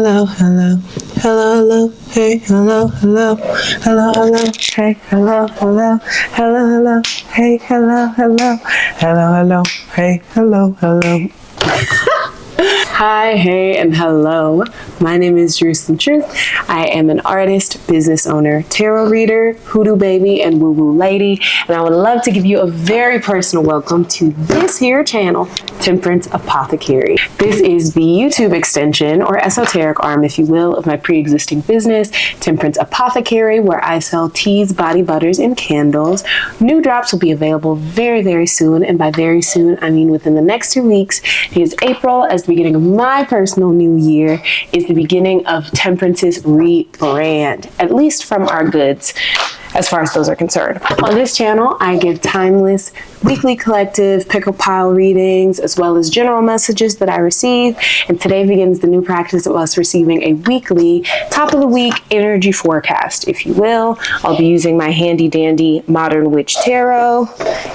Hello, hello, hello, hello, hey, hello, hello, hello, hello, hey, hello, hello, hello, hello, hey, hello, hello, hello, hello, hey, hello, hello. Hi, hey, and hello. My name is Jerusalem Truth. I am an artist, business owner, tarot reader, hoodoo baby, and woo-woo lady. And I would love to give you a very personal welcome to this here channel, Temperance Apothecary. This is the YouTube extension, or esoteric arm, if you will, of my pre-existing business, Temperance Apothecary, where I sell teas, body butters, and candles. New drops will be available very, very soon. And by very soon, I mean within the next 2 weeks, because April, as the beginning of my personal new year, is the beginning of Temperance's rebrand, at least from our goods, as far as those are concerned. On this channel, I give timeless weekly collective pickle pile readings, as well as general messages that I receive. And today begins the new practice of us receiving a weekly, top of the week energy forecast, if you will. I'll be using my handy dandy Modern Witch Tarot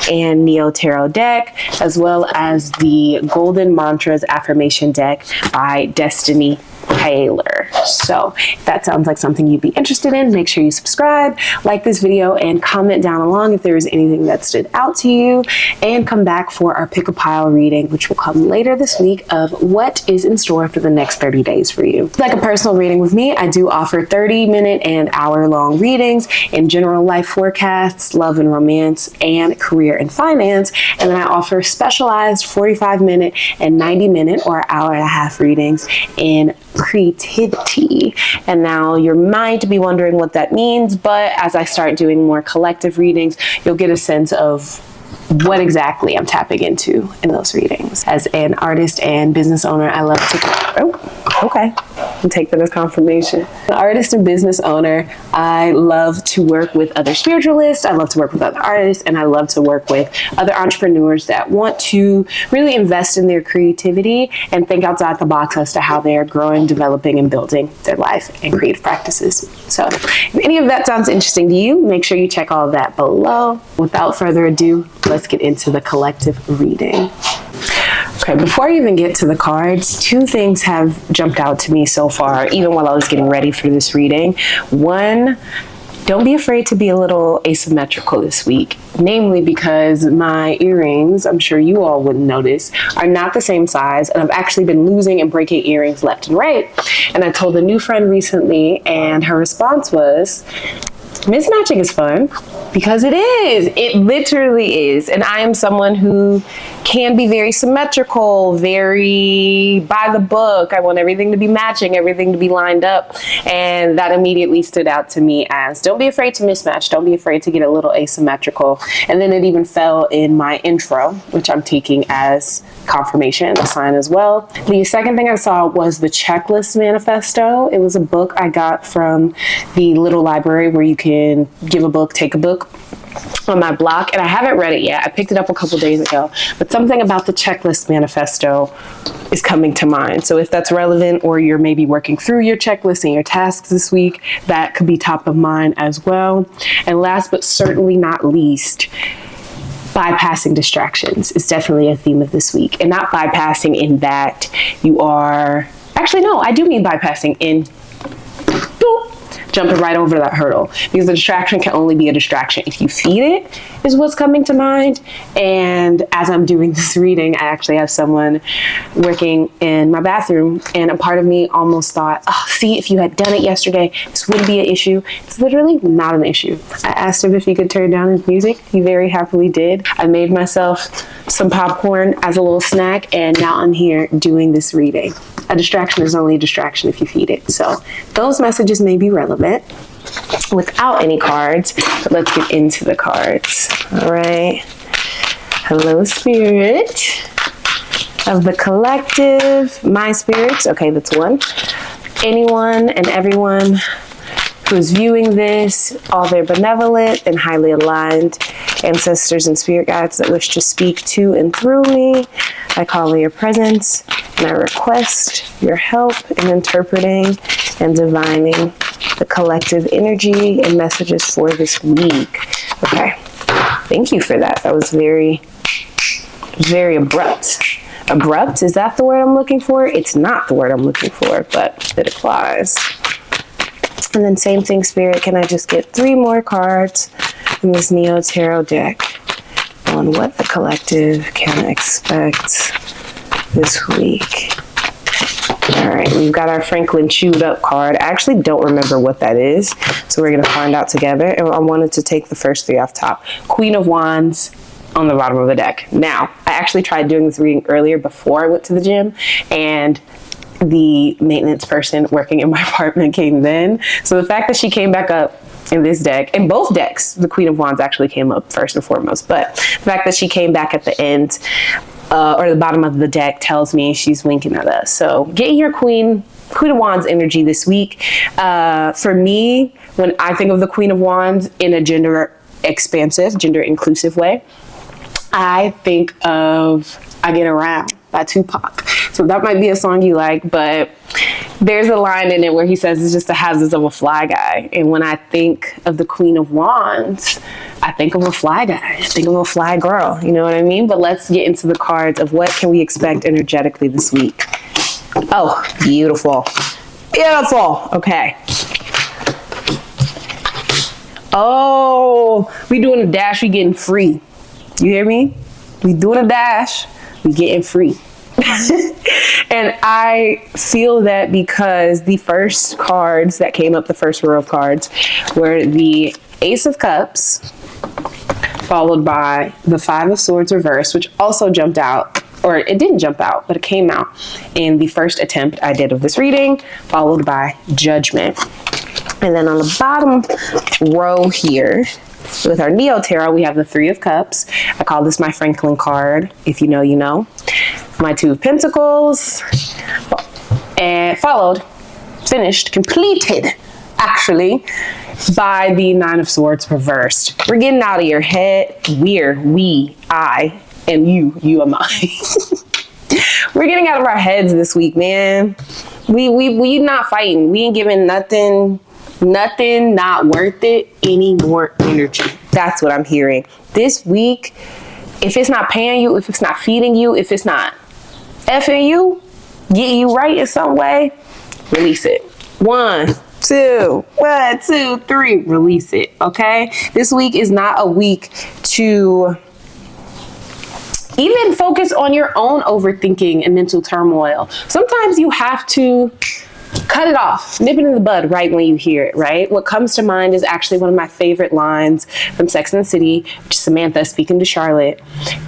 and Neo Tarot deck, as well as the Golden Mantras Affirmation deck by Destiny Taylor. So if that sounds like something you'd be interested in, make sure you subscribe, like this video, and comment down along if there is anything that stood out to you, and come back for our pick a pile reading, which will come later this week, of what is in store for the next 30 days for you. Like a personal reading with me, I do offer 30-minute and hour-long readings in general life forecasts, love and romance, and career and finance. And then I offer specialized 45-minute and 90-minute or hour-and-a-half readings in creativity. And now you might be wondering what that means, but as I start doing more collective readings, you'll get a sense of what exactly I'm tapping into in those readings. As an artist and business owner, I love to, okay, I'll take that as confirmation. An artist and business owner, I love to work with other spiritualists, I love to work with other artists, and I love to work with other entrepreneurs that want to really invest in their creativity and think outside the box as to how they're growing, developing, and building their life and creative practices. So if any of that sounds interesting to you, make sure you check all of that below. Without further ado, let's get into the collective reading. Okay, before I even get to the cards, two things have jumped out to me so far, even while I was getting ready for this reading. One, don't be afraid to be a little asymmetrical this week, namely because my earrings, I'm sure you all wouldn't notice, are not the same size, and I've actually been losing and breaking earrings left and right. And I told a new friend recently, and her response was, mismatching is fun, because it is. It literally is. And I am someone who can be very symmetrical, very by the book. I want everything to be matching, everything to be lined up. And that immediately stood out to me as, don't be afraid to mismatch. Don't be afraid to get a little asymmetrical. And then it even fell in my intro, which I'm taking as confirmation, a sign as well. The second thing I saw was the Checklist Manifesto. It was a book I got from the little library where you can give a book, take a book, on my block, and I haven't read it yet. I picked it up a couple days ago, but something about the Checklist Manifesto is coming to mind. So if that's relevant, or you're maybe working through your checklist and your tasks this week, that could be top of mind as well. And last but certainly not least, bypassing distractions is definitely a theme of this week. And not bypassing in that you are, actually no, I do mean bypassing in jumping right over that hurdle, because the distraction can only be a distraction if you feed it, is what's coming to mind. And as I'm doing this reading, I actually have someone working in my bathroom, and a part of me almost thought, oh, see, if you had done it yesterday, this wouldn't be an issue. It's literally not an issue. I asked him if he could turn down his music. He very happily did. I made myself some popcorn as a little snack, and now I'm here doing this reading. A distraction is only a distraction if you feed it. So those messages may be relevant without any cards, but let's get into the cards. All right. Hello, Spirit of the collective. My spirits. Okay, that's one. Anyone and everyone who's viewing this, all their benevolent and highly aligned ancestors and spirit guides that wish to speak to and through me, I call in your presence, and I request your help in interpreting and divining the collective energy and messages for this week. Okay, thank you for that. That was very, very abrupt. abrupt. Is that the word I'm looking for? It's not the word I'm looking for, but it applies. And then same thing, Spirit. Can I just get 3 more cards from this Neo Tarot deck on what the collective can expect this week? All right, we've got our Franklin Chewed Up card. I actually don't remember what that is, so we're going to find out together. And I wanted to take the first 3 off top. Queen of Wands on the bottom of the deck. Now, I actually tried doing this reading earlier before I went to the gym, and the maintenance person working in my apartment came then. So the fact that she came back up in this deck, in both decks, the Queen of Wands actually came up first and foremost, but the fact that she came back at the end, or the bottom of the deck, tells me she's winking at us. So get your Queen of Wands energy this week. For me, when I think of the Queen of Wands in a gender expansive, gender inclusive way, I think of I Get Around by Tupac. So that might be a song you like, but there's a line in it where he says it's just the hazards of a fly guy. And when I think of the Queen of Wands, I think of a fly guy. I think of a fly girl. You know what I mean? But let's get into the cards of what can we expect energetically this week. Oh, beautiful. Beautiful. Okay. Oh, we doing a dash, we getting free. You hear me? We doing a dash, we getting free. And I feel that because the first cards that came up, the first row of cards, were the Ace of Cups, followed by the 5 of Swords reversed, which also jumped out, or it didn't jump out, but it came out in the first attempt I did of this reading, followed by Judgment. And then on the bottom row here, with our Neo Tarot, we have the 3 of Cups. I call this my Franklin card. If you know, you know. My 2 of Pentacles. And finished, completed, actually, by the 9 of Swords reversed. We're getting out of your head. I, and you and I. We're getting out of our heads this week, man. We not fighting. We ain't giving nothing not worth it any more energy. That's what I'm hearing. This week, if it's not paying you, if it's not feeding you, if it's not effing you, getting you right in some way, release it. 1, 2, 3, release it, okay? This week is not a week to even focus on your own overthinking and mental turmoil. Sometimes you have to cut it off, nip it in the bud right when you hear it, right? What comes to mind is actually one of my favorite lines from Sex and the City, which is Samantha speaking to Charlotte.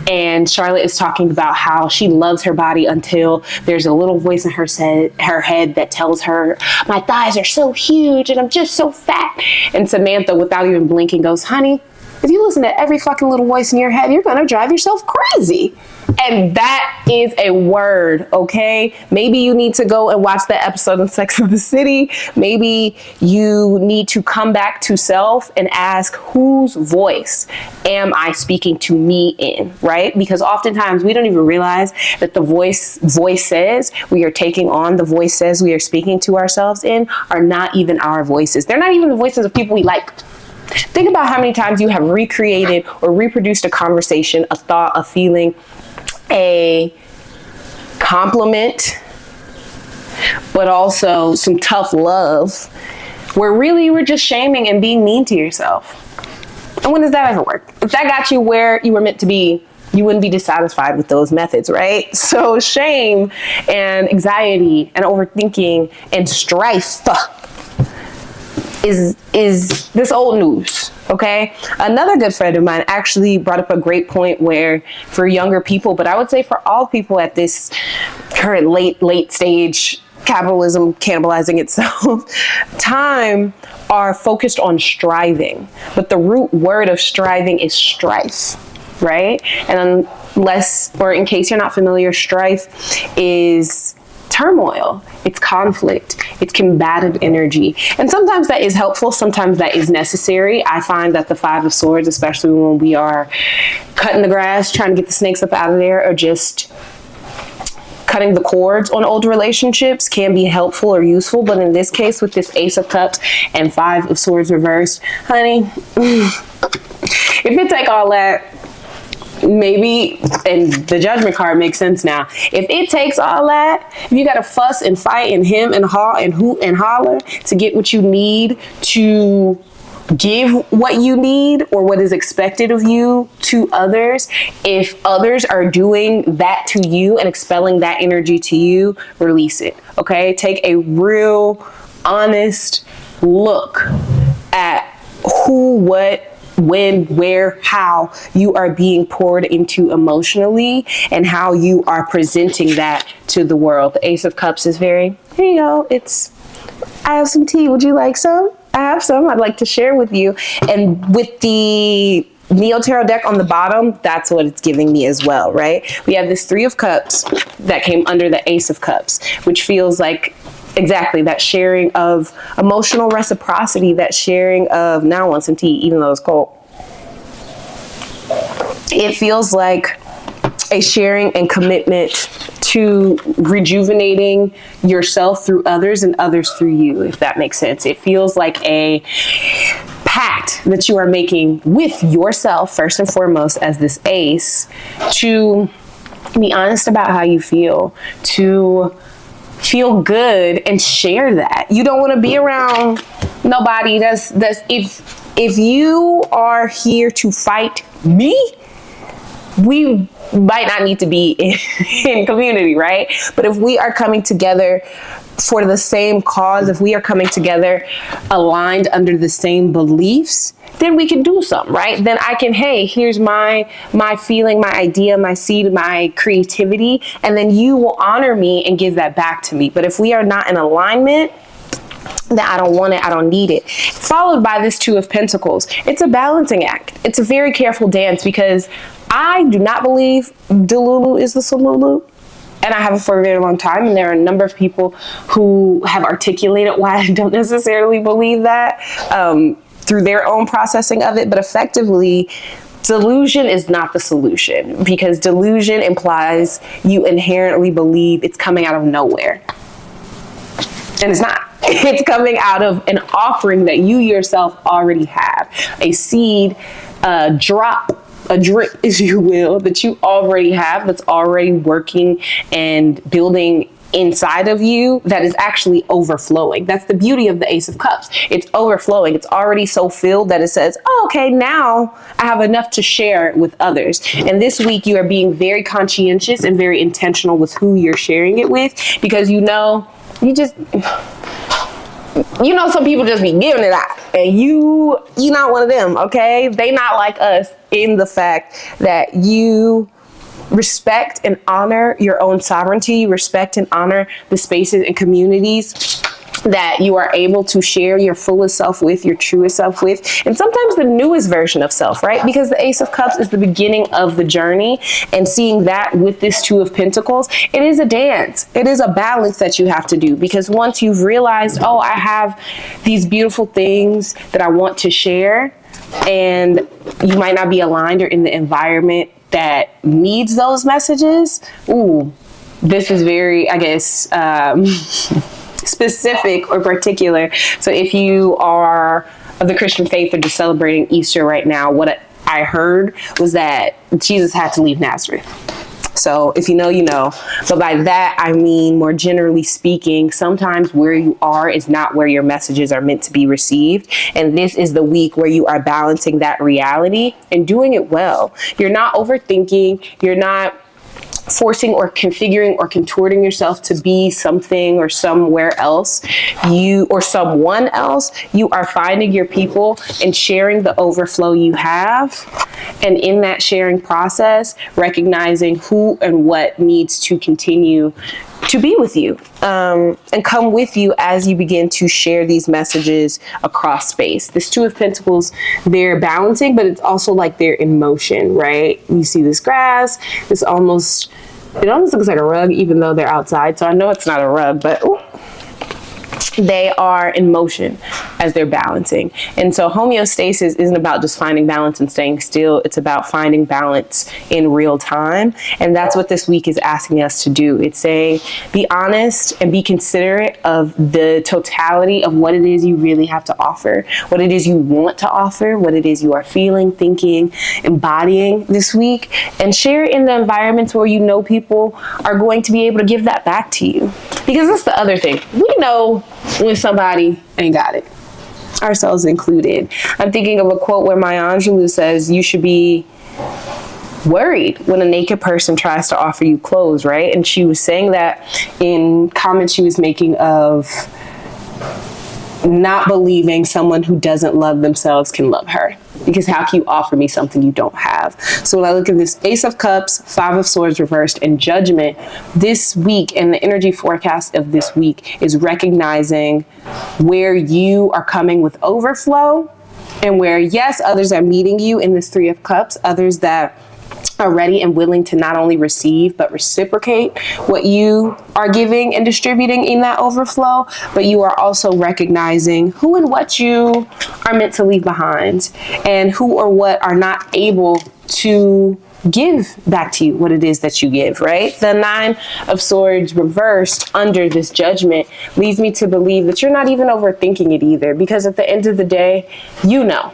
And Charlotte is talking about how she loves her body until there's a little voice in her head that tells her, my thighs are so huge and I'm just so fat. And Samantha, without even blinking, goes, honey, if you listen to every fucking little voice in your head, you're gonna drive yourself crazy. And that is a word, okay? Maybe you need to go and watch that episode of Sex and the City. Maybe you need to come back to self and ask, whose voice am I speaking to me in, right? Because oftentimes we don't even realize that the voices we are taking on, the voices we are speaking to ourselves in, are not even our voices. They're not even the voices of people we like. Think about how many times you have recreated or reproduced a conversation, a thought, a feeling, a compliment, but also some tough love, where really you were just shaming and being mean to yourself. And when does that ever work? If that got you where you were meant to be, you wouldn't be dissatisfied with those methods, right? So shame and anxiety and overthinking and strife is this old news, okay? Another good friend of mine actually brought up a great point where for younger people, but I would say for all people at this current late stage, capitalism cannibalizing itself, time are focused on striving. But the root word of striving is strife, right? And unless, or in case you're not familiar, strife is turmoil, it's conflict, it's combative energy. And sometimes that is helpful, sometimes that is necessary. I find that the 5 of Swords, especially when we are cutting the grass, trying to get the snakes up out of there, or just cutting the cords on old relationships, can be helpful or useful. But in this case, with this Ace of Cups and 5 of Swords reversed, honey, if it take all that, maybe, and the Judgment card makes sense now. If it takes all that, if you got to fuss and fight and hem and haw and hoot and holler to get what you need, to give what you need or what is expected of you to others, if others are doing that to you and expelling that energy to you, release it. Okay, take a real honest look at who, what, when, where, how you are being poured into emotionally and how you are presenting that to the world. The Ace of Cups is very, here you go, I have some tea, would you like some? I have some I'd like to share with you. And with the Neo Tarot deck on the bottom, that's what it's giving me as well, right? We have this Three of Cups that came under the Ace of Cups, which feels like exactly that sharing of emotional reciprocity, that sharing of, now I want some tea, even though it's cold. It feels like a sharing and commitment to rejuvenating yourself through others and others through you, if that makes sense. It feels like a pact that you are making with yourself, first and foremost, as this ace, to be honest about how you feel, to feel good and share that. You don't want to be around nobody that's if you are here to fight me, we might not need to be in community, right? But if we are coming together for the same cause, if we are coming together aligned under the same beliefs, then we can do something, right? Then I can, hey, here's my feeling, my idea, my seed, my creativity, and then you will honor me and give that back to me. But if we are not in alignment, then I don't want it, I don't need it. Followed by this Two of Pentacles. It's a balancing act. It's a very careful dance, because I do not believe Delulu is the Solulu. And I have for a very long time. And there are a number of people who have articulated why I don't necessarily believe that through their own processing of it. But effectively, delusion is not the solution, because delusion implies you inherently believe it's coming out of nowhere. And it's not. It's coming out of an offering that you yourself already have. A seed, a drop, a drip, if you will, that you already have, that's already working and building inside of you, that is actually overflowing. That's the beauty of the Ace of Cups. It's overflowing. It's already so filled that it says, oh, okay, now I have enough to share with others. And this week you are being very conscientious and very intentional with who you're sharing it with, because some people just be giving it out, and you're not one of them, okay? They not like us in the fact that you respect and honor your own sovereignty. You respect and honor the spaces and communities that you are able to share your fullest self with, your truest self with, and sometimes the newest version of self, right? Because the Ace of Cups is the beginning of the journey, and seeing that with this Two of Pentacles, it is a dance. It is a balance that you have to do, because once you've realized, oh, I have these beautiful things that I want to share, and you might not be aligned or in the environment that needs those messages. Ooh, this is very, I guess, specific or particular. So if you are of the Christian faith or just celebrating Easter right now, what I heard was that Jesus had to leave Nazareth. So if you know, you know. But by that, I mean, more generally speaking, sometimes where you are is not where your messages are meant to be received. And this is the week where you are balancing that reality and doing it well. You're not overthinking. You're not forcing or configuring or contorting yourself to be something or somewhere else, or someone else. You are finding your people and sharing the overflow you have. And in that sharing process, recognizing who and what needs to continue to be with you and come with you as you begin to share these messages across space. This Two of Pentacles, they're balancing, but it's also like they're in motion, right? You see this grass, it almost looks like a rug, even though they're outside. So I know it's not a rug, but ooh, they are in motion as they're balancing. And so homeostasis isn't about just finding balance and staying still. It's about finding balance in real time. And that's what this week is asking us to do. It's saying, be honest and be considerate of the totality of what it is you really have to offer, what it is you want to offer, what it is you are feeling, thinking, embodying this week, and share it in the environments where you know people are going to be able to give that back to you. Because that's the other thing. We know when somebody ain't got it, ourselves included. I'm thinking of a quote where Maya Angelou says, you should be worried when a naked person tries to offer you clothes, right? And she was saying that in comments she was making of not believing someone who doesn't love themselves can love her. Because how can you offer me something you don't have? So when I look at this Ace of Cups, Five of Swords reversed, and Judgment, this week and the energy forecast of this week is recognizing where you are coming with overflow and where, yes, others are meeting you in this Three of Cups, others that are ready and willing to not only receive but reciprocate what you are giving and distributing in that overflow, but you are also recognizing who and what you are meant to leave behind and who or what are not able to give back to you what it is that you give, right? The Nine of Swords reversed under this Judgment leads me to believe that you're not even overthinking it either, because at the end of the day, you know.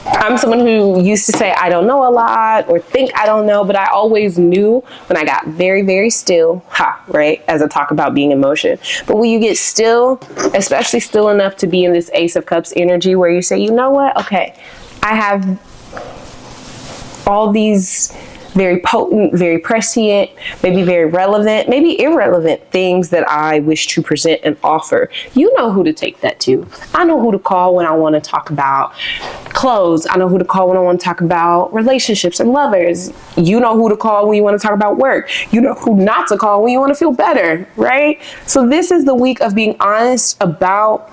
I'm someone who used to say I don't know a lot or think I don't know, but I always knew when I got very, very still, right? As I talk about being in motion. But when you get still, especially still enough to be in this Ace of Cups energy where you say, you know what? Okay, I have all these very potent, very prescient, maybe very relevant, maybe irrelevant things that I wish to present and offer. You know who to take that to. I know who to call when I want to talk about clothes. I know who to call when I want to talk about relationships and lovers. You know who to call when you want to talk about work. You know who not to call when you want to feel better, right? So this is the week of being honest about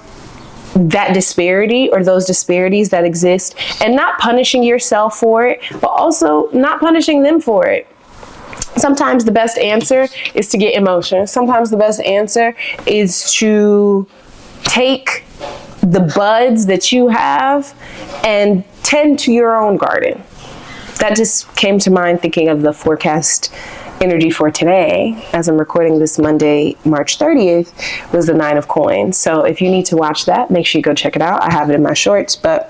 that disparity or those disparities that exist and not punishing yourself for it, but also not punishing them for it. Sometimes the best answer is to get emotion. Sometimes the best answer is to take the buds that you have and tend to your own garden. That just came to mind thinking of the forecast energy for today, as I'm recording this Monday, March 30th, was the Nine of Coins. So if you need to watch that, make sure you go check it out. I have it in my shorts. But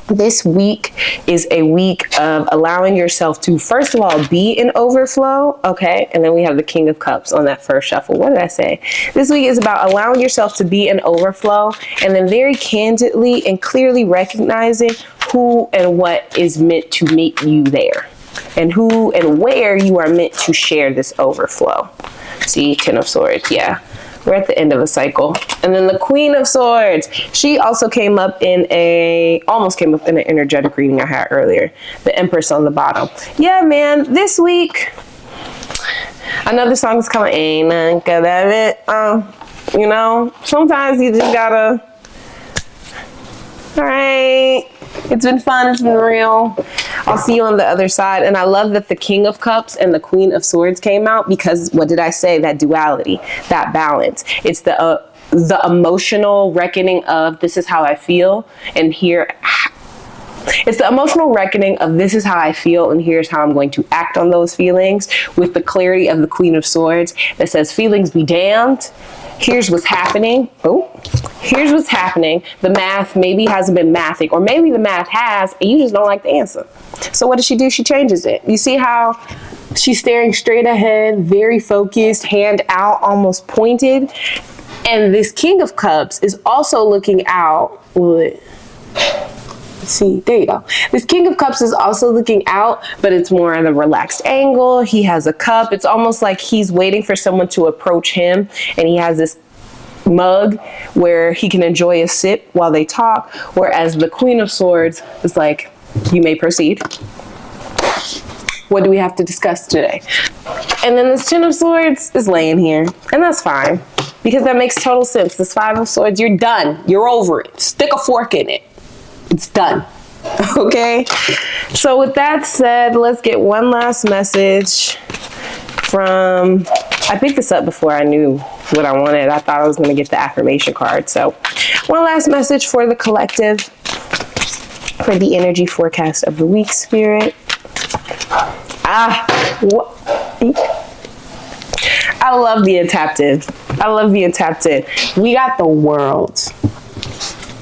this week is a week of allowing yourself to, first of all, be in overflow, okay? And then we have the King of Cups on that first shuffle. What did I say? This week is about allowing yourself to be in overflow and then very candidly and clearly recognizing who and what is meant to meet you there, and who and where you are meant to share this overflow. See, Ten of Swords, yeah. We're at the end of a cycle. And then the Queen of Swords, she also came up in almost came up in an energetic reading I had earlier. The Empress on the bottom. Yeah, man, this week, another song is coming, ain't nothing good of it. You know, sometimes you just gotta, all right, it's been fun, it's been real. I'll see you on the other side. And I love that the King of Cups and the Queen of Swords came out because, what did I say? That duality, that balance. It's the emotional reckoning of this is how I feel, and here. It's the emotional reckoning of this is how I feel and here's how I'm going to act on those feelings, with the clarity of the Queen of Swords that says feelings be damned. Here's what's happening. Here's what's happening. The math maybe hasn't been mathing, or maybe the math has and you just don't like the answer. So what does she do? She changes it. You see how she's staring straight ahead, very focused, hand out, almost pointed. And this King of Cups is also looking out. See, there you go. This King of Cups is also looking out, but it's more at a relaxed angle. He has a cup. It's almost like he's waiting for someone to approach him, and he has this mug where he can enjoy a sip while they talk, whereas the Queen of Swords is like, you may proceed. What do we have to discuss today? And then this Ten of Swords is laying here, and that's fine, because that makes total sense. This Five of Swords, you're done. You're over it. Stick a fork in it. It's done. Okay? So with that said, let's get one last message from, I picked this up before I knew what I wanted. I thought I was going to get the affirmation card. So one last message for the collective, for the energy forecast of the week, Spirit. I love being tapped in. I love being tapped in. We got the World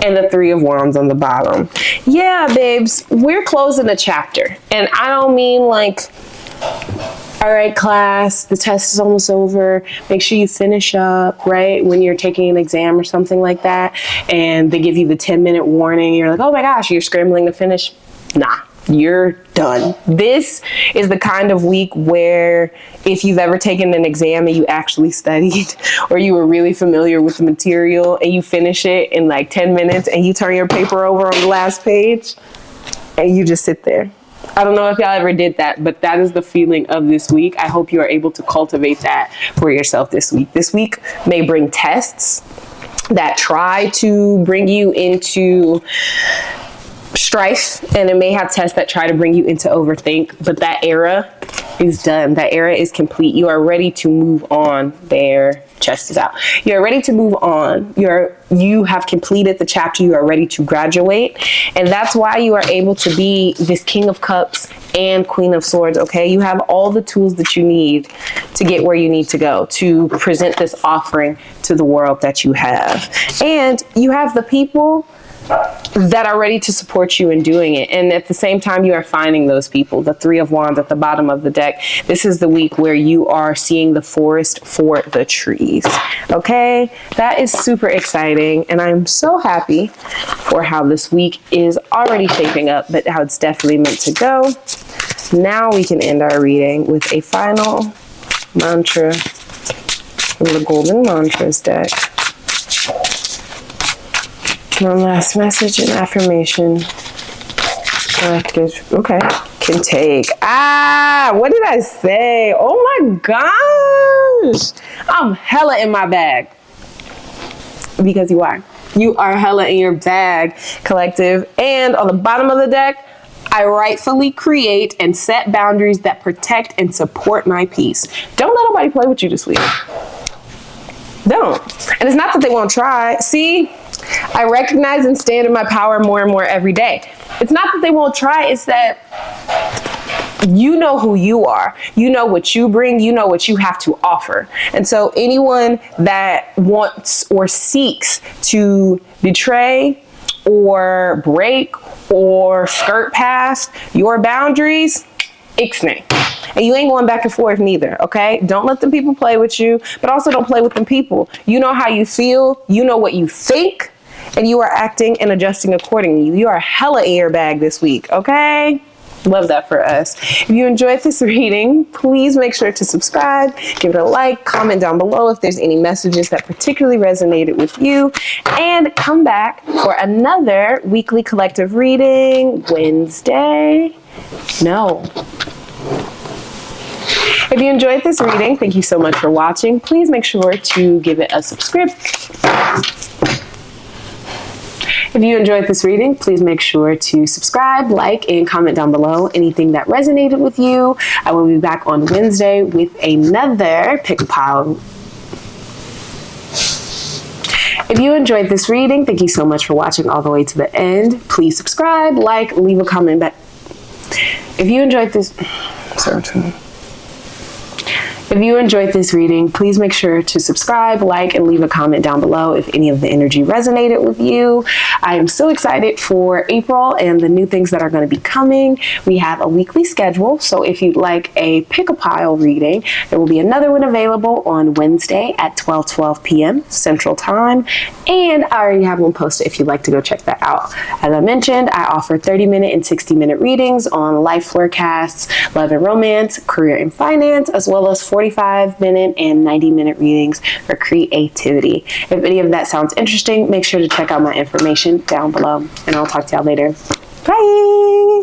and the Three of Wands on the bottom. Yeah, babes, we're closing a chapter. And I don't mean like, all right, class, the test is almost over. Make sure you finish up, right? When you're taking an exam or something like that, and they give you the 10-minute warning. You're like, oh my gosh, you're scrambling to finish. Nah. You're done. This is the kind of week where if you've ever taken an exam and you actually studied, or you were really familiar with the material and you finish it in like 10 minutes and you turn your paper over on the last page and you just sit there. I don't know if y'all ever did that, but that is the feeling of this week. I hope you are able to cultivate that for yourself this week. This week may bring tests that try to bring you into strife, and it may have tests that try to bring you into overthink, but that era is done. That era is complete. You are ready to move on. Their chest is out. You're ready to move on. You have completed the chapter. You are ready to graduate, and that's why you are able to be this King of Cups and Queen of Swords. Okay, you have all the tools that you need to get where you need to go, to present this offering to the world that you have, and you have the people that are ready to support you in doing it. And at the same time, you are finding those people. The Three of Wands at the bottom of the deck. This is the week where you are seeing the forest for the trees. Okay, that is super exciting, and I'm so happy for how this week is already shaping up, but how it's definitely meant to go. Now we can end our reading with a final mantra from the Golden Mantras deck. One last message and affirmation. Collective. Okay. Can take. What did I say? Oh my gosh. I'm hella in my bag. Because you are. You are hella in your bag, collective. And on the bottom of the deck, I rightfully create and set boundaries that protect and support my peace. Don't let nobody play with you this week. Don't. And it's not that they won't try. See, I recognize and stand in my power more and more every day. It's not that they won't try. It's that you know who you are. You know what you bring. You know what you have to offer. And so anyone that wants or seeks to betray or break or skirt past your boundaries, ixnay. And you ain't going back and forth neither, okay? Don't let them people play with you, but also don't play with them people. You know how you feel, you know what you think, and you are acting and adjusting accordingly. You are hella in your bag this week, okay? Love that for us. If you enjoyed this reading, please make sure to subscribe, give it a like, comment down below if there's any messages that particularly resonated with you, and come back for another weekly collective reading Wednesday. No. If you enjoyed this reading, thank you so much for watching. Please make sure to give it a subscribe. If you enjoyed this reading, please make sure to subscribe, like, and comment down below anything that resonated with you. I will be back on Wednesday with another pick a pile. If you enjoyed this reading, thank you so much for watching all the way to the end. Please subscribe, like, leave a comment. But if you enjoyed this, If you enjoyed this reading, please make sure to subscribe, like, and leave a comment down below if any of the energy resonated with you. I am so excited for April and the new things that are going to be coming. We have a weekly schedule, so if you'd like a pick-a-pile reading, there will be another one available on Wednesday at 12:12 p.m. Central Time, and I already have one posted if you'd like to go check that out. As I mentioned, I offer 30-minute and 60-minute readings on life forecasts, love and romance, career and finance, as well as 45-minute and 90-minute readings for creativity. If any of that sounds interesting, make sure to check out my information down below, and I'll talk to y'all later. Bye!